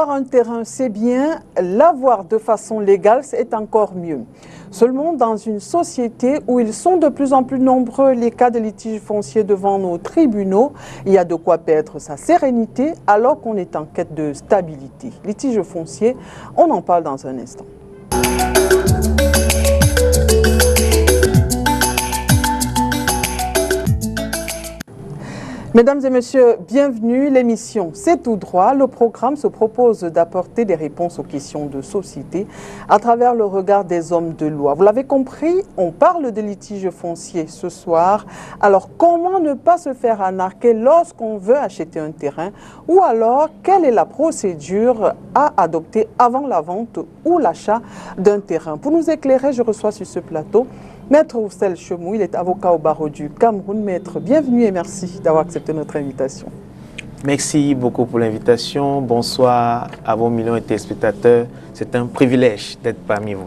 Avoir un terrain, c'est bien. L'avoir de façon légale, c'est encore mieux. Seulement, dans une société où ils sont de plus en plus nombreux, les cas de litige foncier devant nos tribunaux, il y a de quoi perdre sa sérénité alors qu'on est en quête de stabilité. Litige foncier, on en parle dans un instant. Mesdames et messieurs, bienvenue. L'émission C'est tout droit. Le programme se propose d'apporter des réponses aux questions de société à travers le regard des hommes de loi. Vous l'avez compris, on parle de litige foncier ce soir. Alors, comment ne pas se faire arnaquer lorsqu'on veut acheter un terrain? Ou alors, quelle est la procédure à adopter avant la vente ou l'achat d'un terrain? Pour nous éclairer, je reçois sur ce plateau Maître Oussel Chemou, il est avocat au barreau du Cameroun. Maître, bienvenue et merci d'avoir accepté notre invitation. Merci beaucoup pour l'invitation. Bonsoir à vos millions de téléspectateurs. C'est un privilège d'être parmi vous.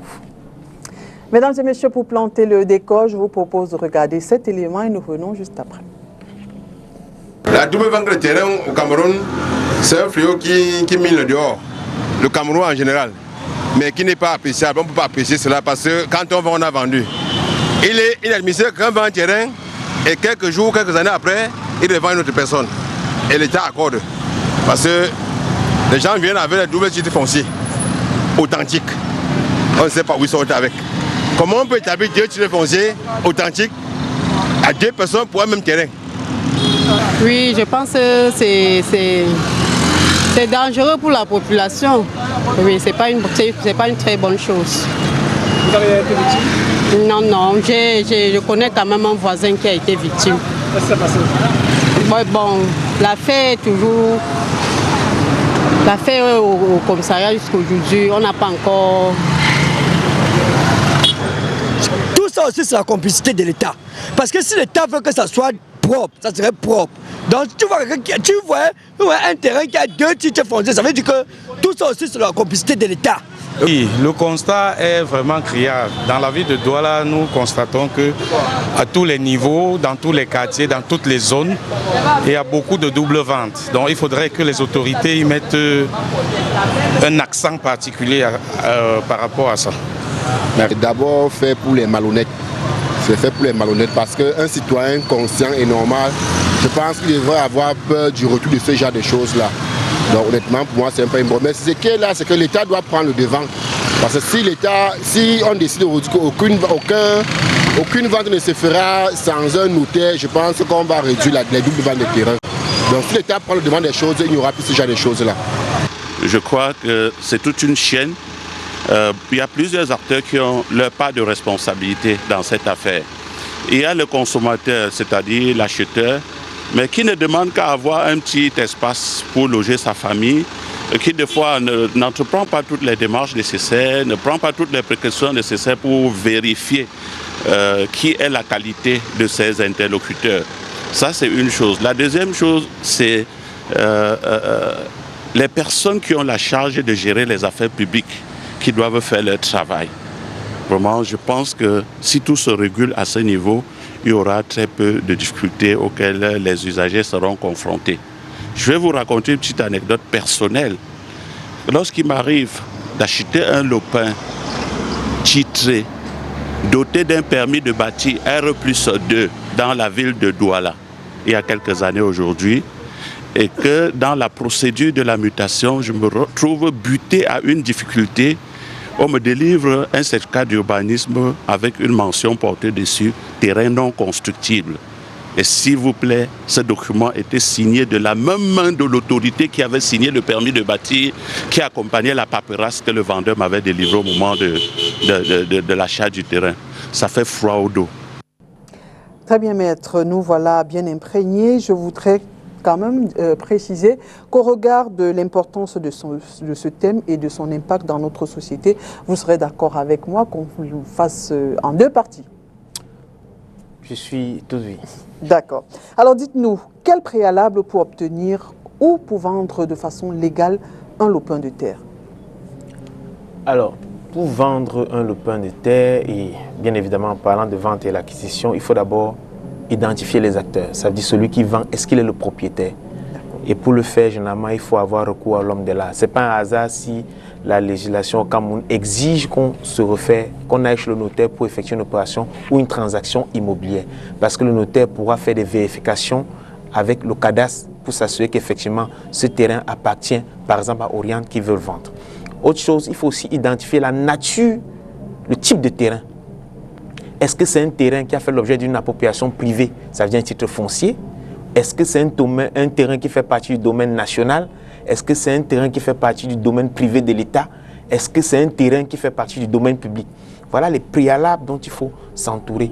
Mesdames et messieurs, pour planter le décor, je vous propose de regarder cet élément et nous revenons juste après. La double vente de terrain au Cameroun, c'est un fléau qui mine le dehors, le Cameroun en général, mais qui n'est pas appréciable. On ne peut pas apprécier cela parce que quand on vend, on a vendu. Il est inadmissible qu'un vend un terrain et quelques jours, quelques années après, il revend une autre personne. Et l'État accorde. Parce que les gens viennent avec les doubles titres fonciers authentiques. On ne sait pas où ils sont avec. Comment on peut établir deux titres fonciers authentiques à deux personnes pour un même terrain? Oui, je pense que c'est dangereux pour la population. Oui, c'est pas une très bonne chose. Vous avez été victime? Non, je connais quand même un voisin qui a été victime. Qu'est-ce qui s'est passé? Bon, l'affaire est toujours... L'affaire au commissariat jusqu'à aujourd'hui, on n'a pas encore... Tout ça aussi, c'est la complicité de l'État. Parce que si l'État veut que ça soit propre, ça serait propre. Donc tu vois un terrain qui a deux titres fonciers, ça veut dire que tout ça aussi, c'est la complicité de l'État. Oui, le constat est vraiment criard. Dans la ville de Douala, nous constatons que à tous les niveaux, dans tous les quartiers, dans toutes les zones, il y a beaucoup de double ventes. Donc il faudrait que les autorités y mettent un accent particulier par rapport à ça. C'est d'abord fait pour les malhonnêtes. C'est fait pour les malhonnêtes parce qu'un citoyen conscient et normal, je pense qu'il devrait avoir peur du retour de ce genre de choses-là. Donc honnêtement, pour moi, c'est un peu important. Mais ce qui est là, c'est que l'État doit prendre le devant. Parce que si on décide qu'aucune vente ne se fera sans un notaire, je pense qu'on va réduire les doubles ventes de terrain. Donc si l'État prend le devant des choses, il n'y aura plus ce genre de choses-là. Je crois que c'est toute une chaîne. Il y a plusieurs acteurs qui ont leur part de responsabilité dans cette affaire. Il y a le consommateur, c'est-à-dire l'acheteur, mais qui ne demande qu'à avoir un petit espace pour loger sa famille, qui des fois n'entreprend pas toutes les démarches nécessaires, ne prend pas toutes les précautions nécessaires pour vérifier qui est la qualité de ses interlocuteurs. Ça, c'est une chose. La deuxième chose, c'est les personnes qui ont la charge de gérer les affaires publiques, qui doivent faire leur travail. Vraiment, je pense que si tout se régule à ce niveau, il y aura très peu de difficultés auxquelles les usagers seront confrontés. Je vais vous raconter une petite anecdote personnelle. Lorsqu'il m'arrive d'acheter un lopin titré, doté d'un permis de bâtir R+2 dans la ville de Douala, il y a quelques années aujourd'hui, et que dans la procédure de la mutation, je me retrouve buté à une difficulté. On me délivre un certificat d'urbanisme avec une mention portée dessus, terrain non constructible. Et s'il vous plaît, ce document était signé de la même main de l'autorité qui avait signé le permis de bâtir, qui accompagnait la paperasse que le vendeur m'avait délivrée au moment de l'achat du terrain. Ça fait froid au dos. Très bien, maître. Nous voilà bien imprégnés. Je voudrais quand même préciser qu'au regard de l'importance de ce thème et de son impact dans notre société, vous serez d'accord avec moi qu'on le fasse en deux parties? Je suis tout oui. D'accord. Alors dites-nous, quel préalable pour obtenir ou pour vendre de façon légale un lopin de terre? Alors, pour vendre un lopin de terre, et bien évidemment en parlant de vente et l'acquisition, il faut d'abord identifier les acteurs. Ça veut dire celui qui vend, est-ce qu'il est le propriétaire? Et pour le faire, généralement, il faut avoir recours à l'homme de l'art. Ce n'est pas un hasard si la législation au Cameroun exige qu'on se refait, qu'on aille chez le notaire pour effectuer une opération ou une transaction immobilière. Parce que le notaire pourra faire des vérifications avec le cadastre pour s'assurer qu'effectivement ce terrain appartient, par exemple, à Orient qui veut le vendre. Autre chose, il faut aussi identifier la nature, le type de terrain. Est-ce que c'est un terrain qui a fait l'objet d'une appropriation privée, ça veut dire un titre foncier? Est-ce que c'est un terrain qui fait partie du domaine national? Est-ce que c'est un terrain qui fait partie du domaine privé de l'État? Est-ce que c'est un terrain qui fait partie du domaine public? Voilà les préalables dont il faut s'entourer.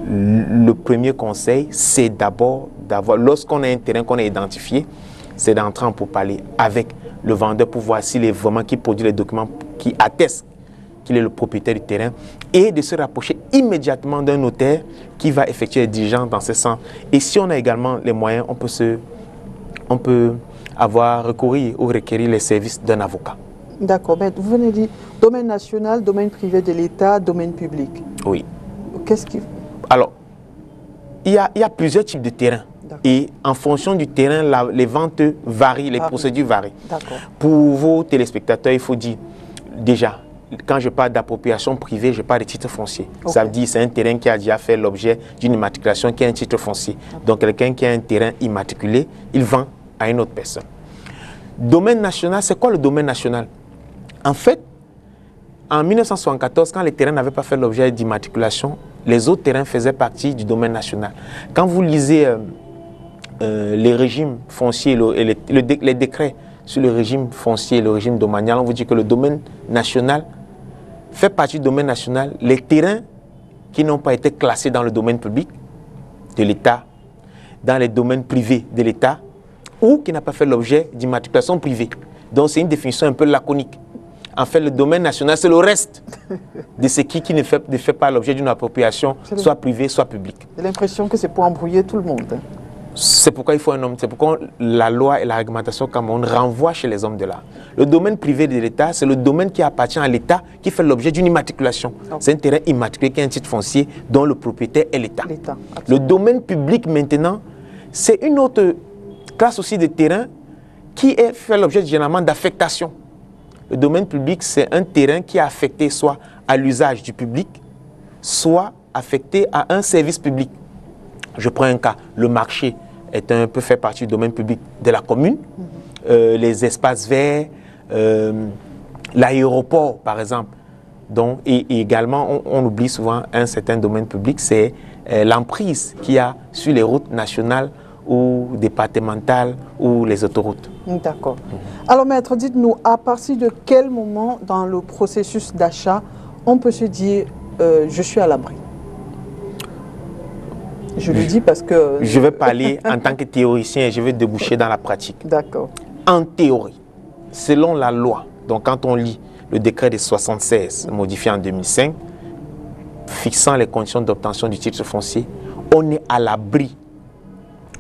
Le premier conseil, c'est d'abord d'avoir, lorsqu'on a un terrain qu'on a identifié, c'est d'entrer en pourparlers avec le vendeur pour voir s'il est vraiment qui produit les documents qui attestent qu'il est le propriétaire du terrain et de se rapprocher immédiatement d'un notaire qui va effectuer les diligences dans ce sens. Et si on a également les moyens, on peut avoir recourir ou requérir les services d'un avocat. D'accord, mais vous venez de dire domaine national, domaine privé de l'État, domaine public. Oui. Qu'est-ce qui... Alors, il y a plusieurs types de terrains. Et en fonction du terrain, les ventes varient, les procédures varient. Pour vos téléspectateurs, il faut dire, déjà, quand je parle d'appropriation privée, je parle de titre foncier. Ça veut dire que c'est un terrain qui a déjà fait l'objet d'une immatriculation qui est un titre foncier. Donc quelqu'un qui a un terrain immatriculé, il vend à une autre personne. Domaine national, c'est quoi le domaine national? En fait, en 1974, quand les terrains n'avaient pas fait l'objet d'immatriculation, les autres terrains faisaient partie du domaine national. Quand vous lisez les régimes fonciers, les décrets sur le régime foncier et le régime domanial, on vous dit que le domaine national fait partie du domaine national. Les terrains qui n'ont pas été classés dans le domaine public de l'État, dans les domaines privés de l'État, ou qui n'a pas fait l'objet d'immatriculation privée. Donc c'est une définition un peu laconique. En fait, le domaine national, c'est le reste de ce qui ne fait pas l'objet d'une appropriation, soit privée, soit publique. J'ai l'impression que c'est pour embrouiller tout le monde. C'est pourquoi il faut un homme, c'est pourquoi la loi et la réglementation Cameroun renvoient chez les hommes de l'art. Le domaine privé de l'État, c'est le domaine qui appartient à l'État, qui fait l'objet d'une immatriculation. C'est un terrain immatriculé qui est un titre foncier dont le propriétaire est l'État. Le domaine public maintenant, c'est une autre classe aussi de terrain qui fait l'objet généralement d'affectation. Le domaine public, c'est un terrain qui est affecté soit à l'usage du public, soit affecté à un service public. Je prends un cas, le marché peut faire partie du domaine public de la commune, les espaces verts, l'aéroport par exemple. Donc, et également, on oublie souvent un certain domaine public, c'est l'emprise qu'il y a sur les routes nationales ou départementales ou les autoroutes. D'accord. Alors maître, dites-nous, à partir de quel moment dans le processus d'achat, on peut se dire je suis à l'abri? Je le dis parce que... Je vais parler en tant que théoricien et je vais déboucher dans la pratique. D'accord. En théorie, selon la loi, donc quand on lit le décret de 76, modifié en 2005, fixant les conditions d'obtention du titre foncier, on est à l'abri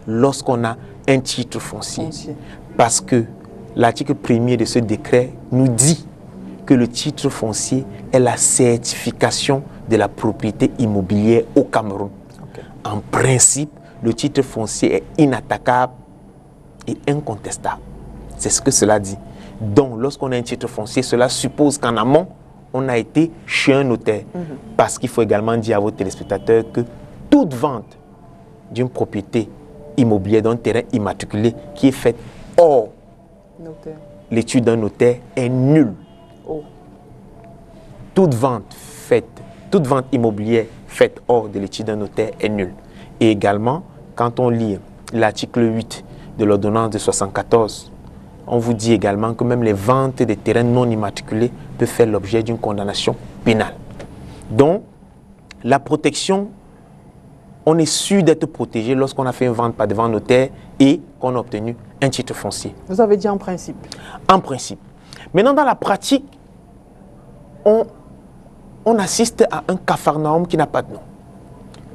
lorsqu'on a un titre foncier. Parce que l'article 1er de ce décret nous dit que le titre foncier est la certification de la propriété immobilière au Cameroun. En principe, le titre foncier est inattaquable et incontestable. C'est ce que cela dit. Donc, lorsqu'on a un titre foncier, cela suppose qu'en amont, on a été chez un notaire. Parce qu'il faut également dire à vos téléspectateurs que toute vente d'une propriété immobilière, d'un terrain immatriculé qui est faite hors l'étude d'un notaire est nulle. Toute vente immobilière faite hors de l'étude d'un notaire est nulle. Et également, quand on lit l'article 8 de l'ordonnance de 74, on vous dit également que même les ventes des terrains non immatriculés peuvent faire l'objet d'une condamnation pénale. Donc, la protection, on est sûr d'être protégé lorsqu'on a fait une vente par devant un notaire et qu'on a obtenu un titre foncier. Vous avez dit en principe. En principe. Maintenant, dans la pratique, on assiste à un capharnaüm qui n'a pas de nom.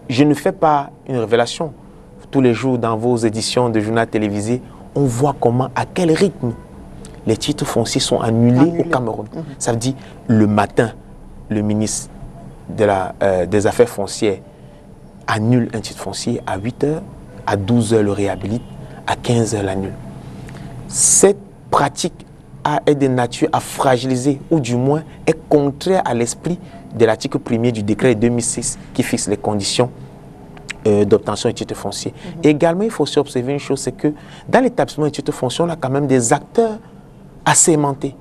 Je ne fais pas une révélation. Tous les jours, dans vos éditions de journal télévisé, on voit comment, à quel rythme les titres fonciers sont annulés au Cameroun. Ça veut dire, le matin, le ministre des Affaires foncières annule un titre foncier à 8 h, à 12 h le réhabilite, à 15 h l'annule. cette pratique est de nature à fragiliser, ou du moins est contraire à l'esprit de l'article 1er du décret 2006 qui fixe les conditions d'obtention du titre foncier. Également, il faut aussi observer une chose, c'est que dans l'établissement du titre foncier, on a quand même des acteurs assermentés.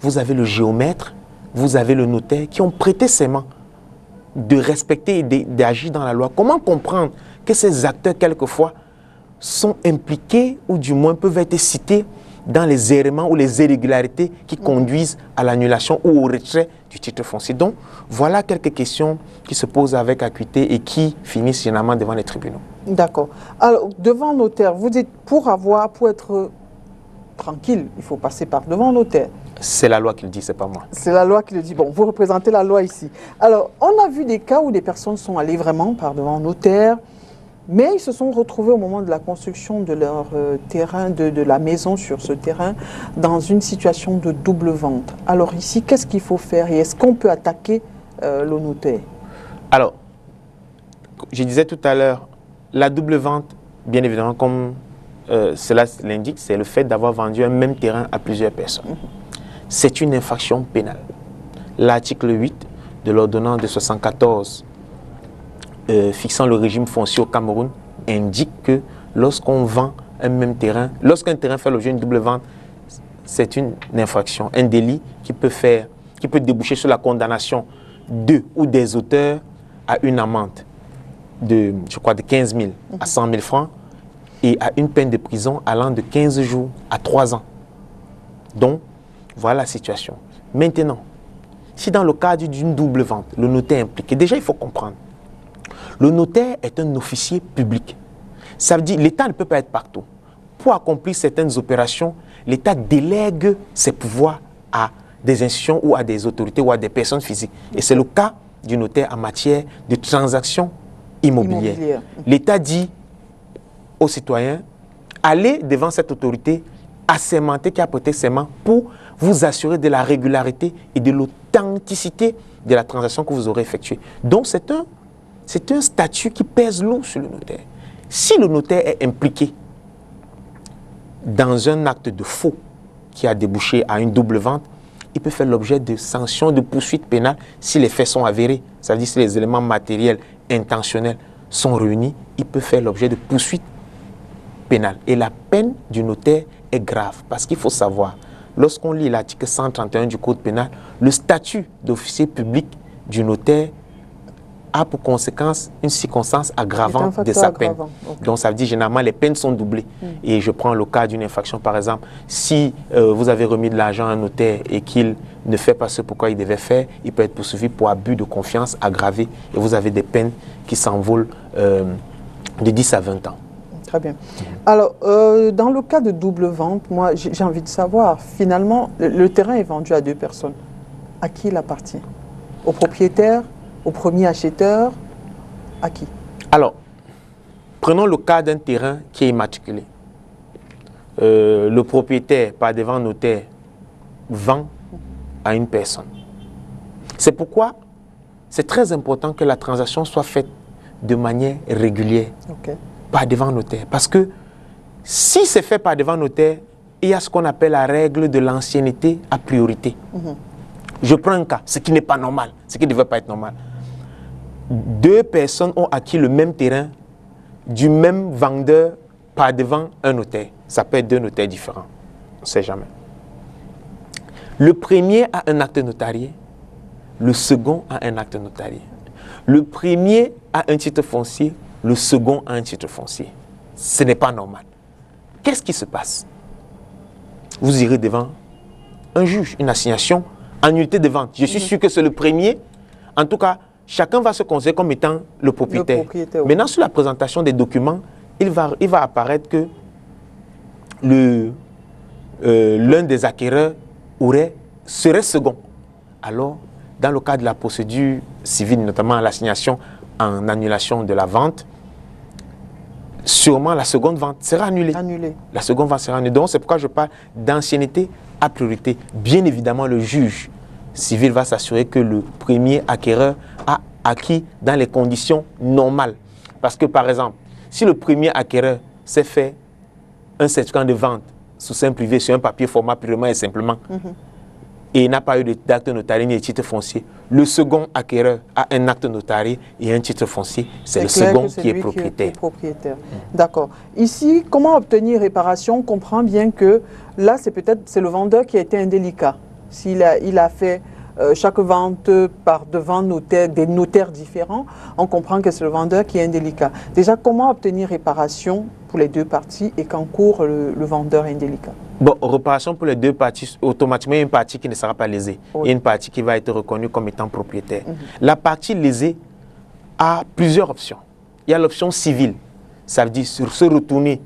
Vous avez le géomètre, vous avez le notaire qui ont prêté serment de respecter et d'agir dans la loi. Comment comprendre que ces acteurs, quelquefois, sont impliqués ou du moins peuvent être cités dans les errements ou les irrégularités qui conduisent à l'annulation ou au retrait du titre foncier? Donc, voilà quelques questions qui se posent avec acuité et qui finissent généralement devant les tribunaux. D'accord. Alors, devant notaire, vous dites pour être tranquille, il faut passer par devant notaire. C'est la loi qui le dit, c'est pas moi. C'est la loi qui le dit. Bon, vous représentez la loi ici. Alors, on a vu des cas où des personnes sont allées vraiment par devant notaire, mais ils se sont retrouvés au moment de la construction de leur terrain, de la maison sur ce terrain, dans une situation de double vente. Alors ici, qu'est-ce qu'il faut faire et est-ce qu'on peut attaquer le notaire? Alors, je disais tout à l'heure, la double vente, bien évidemment, comme cela l'indique, c'est le fait d'avoir vendu un même terrain à plusieurs personnes. C'est une infraction pénale. L'article 8 de l'ordonnance de 74 fixant le régime foncier au Cameroun indique que lorsqu'on vend un même terrain, lorsqu'un terrain fait l'objet d'une double vente, c'est une infraction, un délit qui peut déboucher sur la condamnation de ou des auteurs à une amende de, je crois, de 15 000 à 100 000 francs et à une peine de prison allant de 15 jours à 3 ans. Donc, voilà la situation. Maintenant, si dans le cadre d'une double vente, le notaire est impliqué, déjà il faut comprendre, le notaire est un officier public. Ça veut dire que l'État ne peut pas être partout. Pour accomplir certaines opérations, l'État délègue ses pouvoirs à des institutions ou à des autorités ou à des personnes physiques. Et c'est le cas du notaire en matière de transactions immobilières. L'État dit aux citoyens, allez devant cette autorité assermentée qui a prêté serment pour vous assurer de la régularité et de l'authenticité de la transaction que vous aurez effectuée. Donc c'est un statut qui pèse lourd sur le notaire. Si le notaire est impliqué dans un acte de faux qui a débouché à une double vente, il peut faire l'objet de sanctions, de poursuites pénales si les faits sont avérés. Ça veut dire si les éléments matériels intentionnels sont réunis, il peut faire l'objet de poursuites pénales. Et la peine du notaire est grave parce qu'il faut savoir, lorsqu'on lit l'article 131 du Code pénal, le statut d'officier public du notaire a pour conséquence une circonstance aggravante de sa peine. Okay. Donc ça veut dire généralement les peines sont doublées. Et je prends le cas d'une infraction par exemple, si vous avez remis de l'argent à un notaire et qu'il ne fait pas ce pourquoi il devait faire, il peut être poursuivi pour abus de confiance aggravé et vous avez des peines qui s'envolent de 10 à 20 ans. Très bien. Alors, dans le cas de double vente, moi j'ai envie de savoir, finalement, le terrain est vendu à 2 personnes. À qui il appartient? Au propriétaire? Au premier acheteur, à qui? Alors, prenons le cas d'un terrain qui est immatriculé. Le propriétaire, par devant notaire, vend à une personne. C'est pourquoi c'est très important que la transaction soit faite de manière régulière, par devant notaire. Parce que si c'est fait par devant notaire, il y a ce qu'on appelle la règle de l'ancienneté à priorité. Je prends un cas, ce qui n'est pas normal, ce qui ne devait pas être normal. 2 personnes ont acquis le même terrain du même vendeur par devant un notaire. Ça peut être 2 notaires différents. On ne sait jamais. Le premier a un acte notarié, le second a un acte notarié. Le premier a un titre foncier, le second a un titre foncier. Ce n'est pas normal. Qu'est-ce qui se passe? Vous irez devant un juge, une assignation en nullité de vente. Je suis sûr que c'est le premier. En tout cas, chacun va se considérer comme étant le propriétaire. Maintenant, sur la présentation des documents, il va apparaître que l'un des acquéreurs serait second. Alors, dans le cas de la procédure civile, notamment l'assignation en annulation de la vente, sûrement la seconde vente sera annulée. La seconde vente sera annulée. Donc, c'est pourquoi je parle d'ancienneté à priorité. Bien évidemment, le juge civil va s'assurer que le premier acquéreur a acquis dans les conditions normales. Parce que, par exemple, si le premier acquéreur s'est fait un certificat de vente sous seing privé sur un papier format purement et simplement, et n'a pas eu d'acte notarié ni de titre foncier, le second acquéreur a un acte notarié et un titre foncier, c'est le second qui est propriétaire. D'accord. Ici, comment obtenir réparation? On comprend bien que là, c'est le vendeur qui a été indélicat. S'il a fait chaque vente par devant des notaires différents, on comprend que c'est le vendeur qui est indélicat. Déjà, comment obtenir réparation pour les deux parties et qu'encourt le vendeur indélicat? Bon, réparation pour les deux parties, automatiquement, il y a une partie qui ne sera pas lésée. Oui. Et une partie qui va être reconnue comme étant propriétaire. La partie lésée a plusieurs options. Il y a l'option civile, ça veut dire se retourner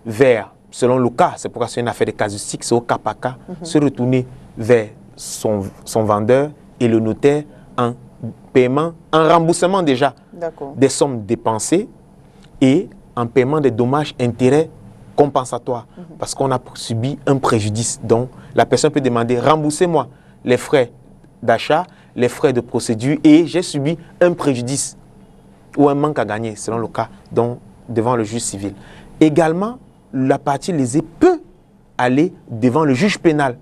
vers, selon le cas, c'est pourquoi c'est une affaire de casuistique, c'est au cas par cas, se retourner vers son vendeur et le notaire en paiement, en remboursement déjà des sommes dépensées et en paiement des dommages intérêts compensatoires parce qu'on a subi un préjudice. Donc la personne peut demander remboursez-moi les frais d'achat, les frais de procédure et j'ai subi un préjudice ou un manque à gagner selon le cas donc, devant le juge civil. Également, la partie lésée peut aller devant le juge pénal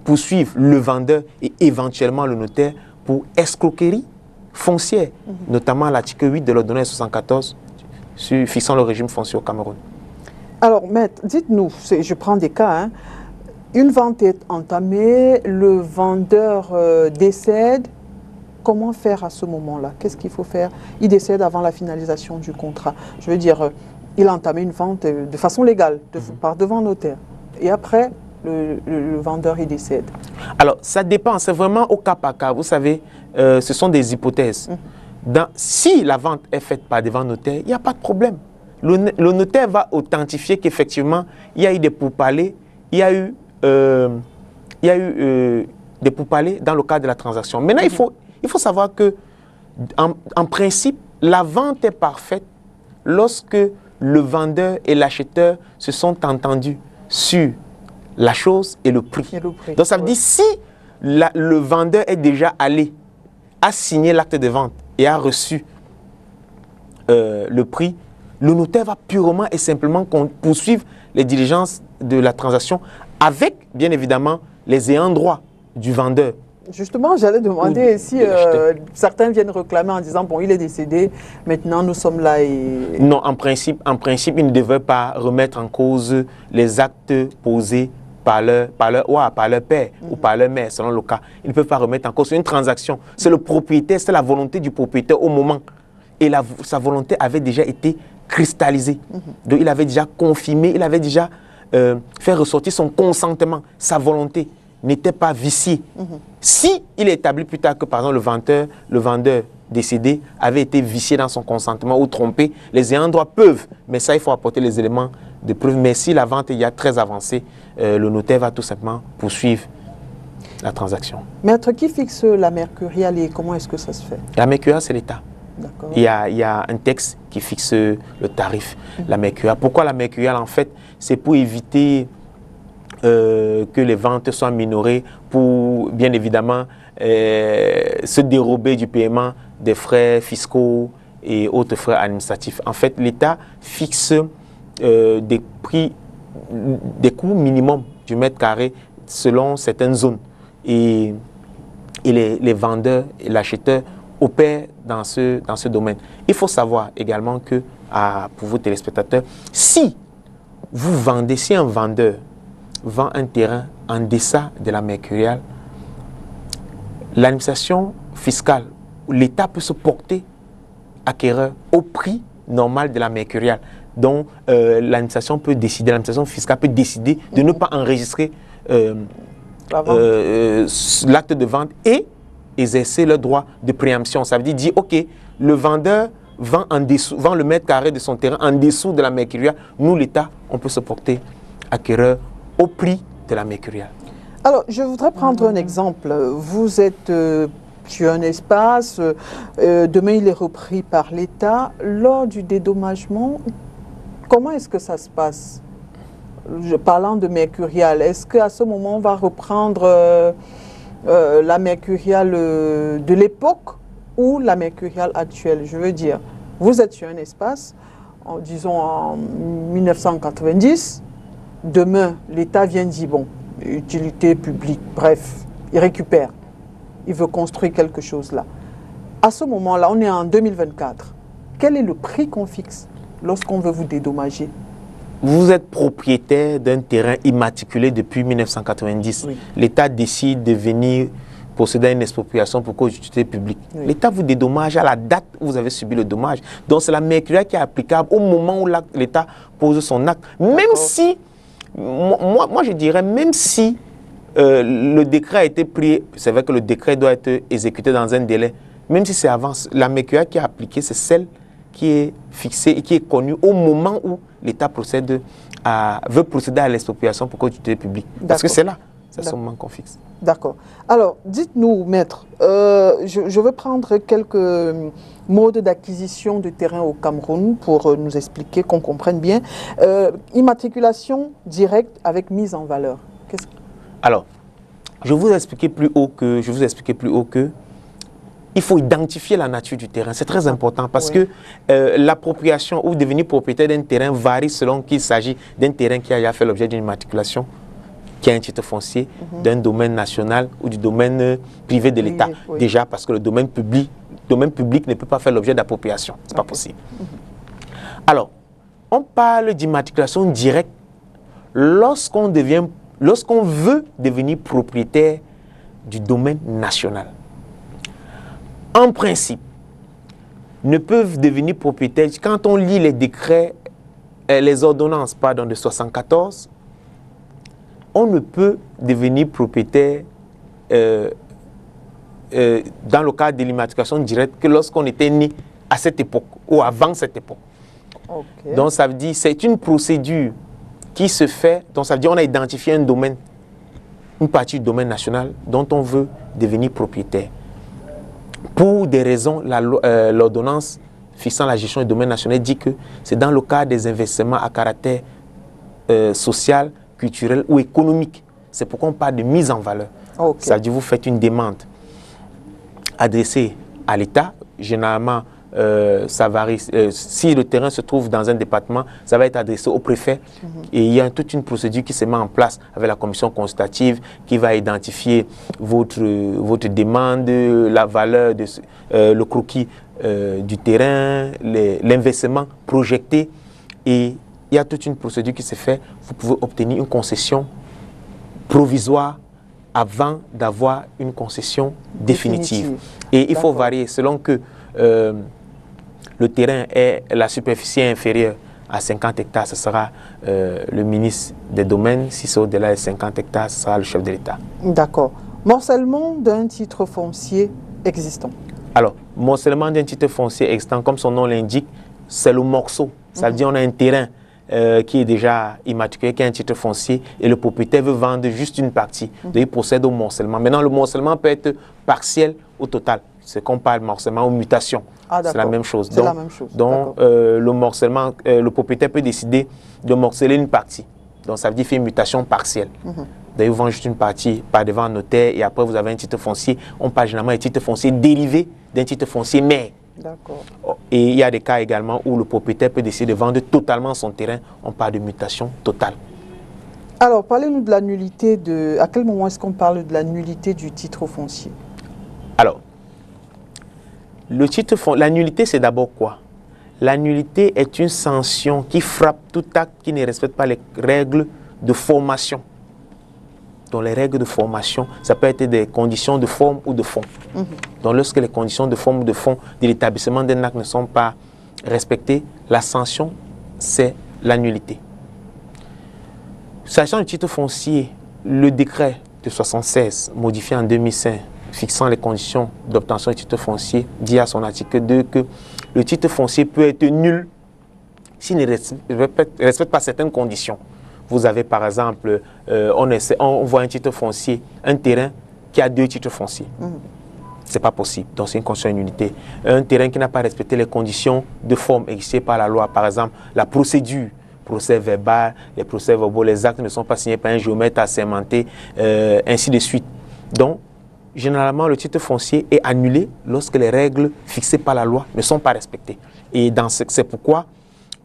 poursuivre le vendeur et éventuellement le notaire pour escroquerie foncière, notamment l'article 8 de l'ordonnance 74 fixant le régime foncier au Cameroun. Alors, maître, dites-nous, je prends des cas, une vente est entamée, le vendeur décède, comment faire à ce moment-là? Qu'est-ce qu'il faut faire? Il décède avant la finalisation du contrat. Je veux dire, il a entamé une vente de façon légale, par devant notaire. Et après, le vendeur, il décède. Alors, ça dépend, c'est vraiment au cas par cas. Vous savez, ce sont des hypothèses. Si la vente est faite par devant notaire, il n'y a pas de problème. Le notaire va authentifier qu'effectivement, il y a eu des pourparlers, il y a eu des pourparlers dans le cadre de la transaction. Maintenant, il faut savoir que, en principe, la vente est parfaite lorsque le vendeur et l'acheteur se sont entendus sur la chose et le prix. Donc, ça veut dire si le vendeur est déjà allé, a signé l'acte de vente et a reçu le prix, le notaire va purement et simplement poursuivre les diligences de la transaction avec, bien évidemment, les ayants droit du vendeur. Justement, j'allais demander si certains viennent réclamer en disant « bon, il est décédé, maintenant nous sommes là et… » Non, en principe, ils ne devaient pas remettre en cause les actes posés par leur père ou par leur mère, selon le cas. Ils ne peuvent pas remettre en cause une transaction. C'est le propriétaire, c'est la volonté du propriétaire au moment. Et sa volonté avait déjà été cristallisée. Donc, il avait déjà confirmé, il avait déjà fait ressortir son consentement, sa volonté n'était pas viciée. Si il est établi plus tard que, par exemple, le vendeur décédé avait été vicié dans son consentement ou trompé, les ayants droit peuvent, mais ça, il faut apporter les éléments de preuve. Mais si la vente est très avancée, le notaire va tout simplement poursuivre la transaction. Maître, qui fixe la mercuriale et comment est-ce que ça se fait? La mercuriale, c'est l'État. Il y a un texte qui fixe le tarif, la mercuriale. Pourquoi la mercuriale? En fait, c'est pour éviter que les ventes soient minorées, pour bien évidemment se dérober du paiement des frais fiscaux et autres frais administratifs. En fait, l'État fixe des prix, des coûts minimums du mètre carré selon certaines zones. Et les vendeurs et l'acheteur opèrent dans ce domaine. Il faut savoir également que, pour vos téléspectateurs, si un vendeur vend un terrain en deçà de la mercuriale, l'administration fiscale, l'État peut se porter acquéreur au prix normal de la mercuriale. Donc, l'administration fiscale peut décider de ne pas enregistrer l'acte de vente et exercer le droit de préemption. Ça veut dire, OK, le vendeur vend le mètre carré de son terrain en dessous de la mercuriale. Nous, l'État, on peut se porter acquéreur au prix de la mercuriale. Alors, je voudrais prendre un exemple. Vous êtes sur un espace, demain il est repris par l'État. Lors du dédommagement, comment est-ce que ça se passe? Parlant de mercuriale, est-ce qu'à ce moment, on va reprendre la mercuriale de l'époque ou la mercuriale actuelle? Je veux dire, vous êtes sur un espace, disons en 1990, demain, l'État vient dire, bon, utilité publique, bref, il récupère, il veut construire quelque chose là. À ce moment-là, on est en 2024. Quel est le prix qu'on fixe lorsqu'on veut vous dédommager? Vous êtes propriétaire d'un terrain immatriculé depuis 1990. Oui. L'État décide de venir procéder à une expropriation pour cause d'utilité publique. Oui. L'État vous dédommage à la date où vous avez subi le dommage. Donc c'est la mercuriale qui est applicable au moment où l'État pose son acte. Même si, moi je dirais, même si le décret a été pris, c'est vrai que le décret doit être exécuté dans un délai, même si c'est avant, la mercuriale qui est appliquée, c'est celle qui est fixée et qui est connue au moment où l'État veut procéder à l'expropriation pour cause d'utilité publique. Parce que c'est là, c'est ce moment qu'on fixe. D'accord. Alors, dites-nous, maître, je veux prendre quelques modes d'acquisition de terrain au Cameroun pour nous expliquer, qu'on comprenne bien. Immatriculation directe avec mise en valeur. Alors, je vous ai expliqué plus haut que il faut identifier la nature du terrain. C'est très important parce que l'appropriation ou devenir propriétaire d'un terrain varie selon qu'il s'agit d'un terrain qui a déjà fait l'objet d'une immatriculation, qui a un titre foncier, d'un domaine national ou du domaine privé de l'État. Oui. Déjà parce que le domaine public ne peut pas faire l'objet d'appropriation. Ce n'est pas possible. Alors, on parle d'immatriculation directe lorsqu'on veut devenir propriétaire du domaine national. En principe, ne peuvent devenir propriétaires, quand on lit les décrets, les ordonnances de 1974, on ne peut devenir propriétaire dans le cadre de l'immatriculation directe que lorsqu'on était né à cette époque ou avant cette époque. Okay. Donc ça veut dire c'est une procédure qui se fait, donc ça veut dire on a identifié un domaine, une partie du domaine national dont on veut devenir propriétaire. Pour des raisons, l'ordonnance fixant la gestion du domaine national dit que c'est dans le cadre des investissements à caractère social, culturel ou économique. C'est pourquoi on parle de mise en valeur. Okay. Ça veut dire que vous faites une demande adressée à l'État. Généralement, ça varie. Si le terrain se trouve dans un département, ça va être adressé au préfet. Et il y a toute une procédure qui se met en place avec la commission consultative qui va identifier votre demande, la valeur, le croquis du terrain, l'investissement projeté. Et il y a toute une procédure qui se fait. Vous pouvez obtenir une concession provisoire avant d'avoir une concession définitive. Et il faut varier selon que le terrain est la superficie inférieure à 50 hectares, ce sera le ministre des Domaines. Si c'est au-delà de 50 hectares, ce sera le chef de l'État. D'accord. Morcellement d'un titre foncier existant. Alors, morcellement d'un titre foncier existant, comme son nom l'indique, c'est le morceau. Ça veut dire qu'on a un terrain qui est déjà immatriculé, qui a un titre foncier, et le propriétaire veut vendre juste une partie. Donc, il procède au morcellement. Maintenant, le morcellement peut être partiel ou total. C'est qu'on parle de morcellement ou mutation. C'est la même chose. Donc, le morcellement, le propriétaire peut décider de morceler une partie. Donc, ça veut dire faire une mutation partielle. D'ailleurs, vous vendez juste une partie par devant un notaire et après, vous avez un titre foncier. On parle généralement d'un titre foncier dérivé d'un titre foncier mère. Et il y a des cas également où le propriétaire peut décider de vendre totalement son terrain. On parle de mutation totale. Alors, parlez-nous de la nullité à quel moment est-ce qu'on parle de la nullité du titre foncier? Alors, la nullité, c'est d'abord quoi? La nullité est une sanction qui frappe tout acte qui ne respecte pas les règles de formation. Donc les règles de formation, ça peut être des conditions de forme ou de fond. Donc lorsque les conditions de forme ou de fond de l'établissement d'un acte ne sont pas respectées, la sanction, c'est la nullité. S'agissant du titre foncier, le décret de 1976, modifié en 2005, fixant les conditions d'obtention du titre foncier, dit à son article 2 que le titre foncier peut être nul s'il ne respecte pas certaines conditions. Vous avez par exemple, on voit un titre foncier, un terrain qui a 2 titres fonciers. Ce n'est pas possible, donc c'est une condition de nullité. Un terrain qui n'a pas respecté les conditions de forme exigées par la loi, par exemple la procédure, procès verbal, les procès verbaux, les actes ne sont pas signés par un géomètre assermenté, ainsi de suite. Donc, généralement, le titre foncier est annulé lorsque les règles fixées par la loi ne sont pas respectées. Et c'est pourquoi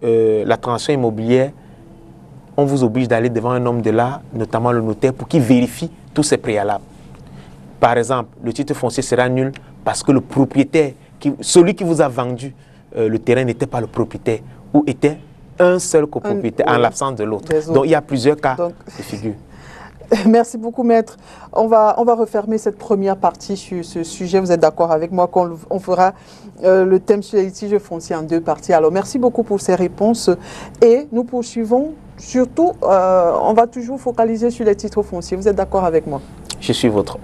la transaction immobilière on vous oblige d'aller devant un homme de l'art, notamment le notaire, pour qu'il vérifie tous ces préalables. Par exemple, le titre foncier sera nul parce que le propriétaire, celui qui vous a vendu le terrain n'était pas le propriétaire ou était un seul copropriétaire en l'absence de l'autre. Donc il y a plusieurs cas de figure. Merci beaucoup, maître. On va refermer cette première partie sur ce sujet. Vous êtes d'accord avec moi qu'on fera le thème sur les litiges fonciers en 2 parties. Alors, merci beaucoup pour ces réponses. Et nous poursuivons. Surtout, on va toujours focaliser sur les titres fonciers. Vous êtes d'accord avec moi? Je suis votre homme.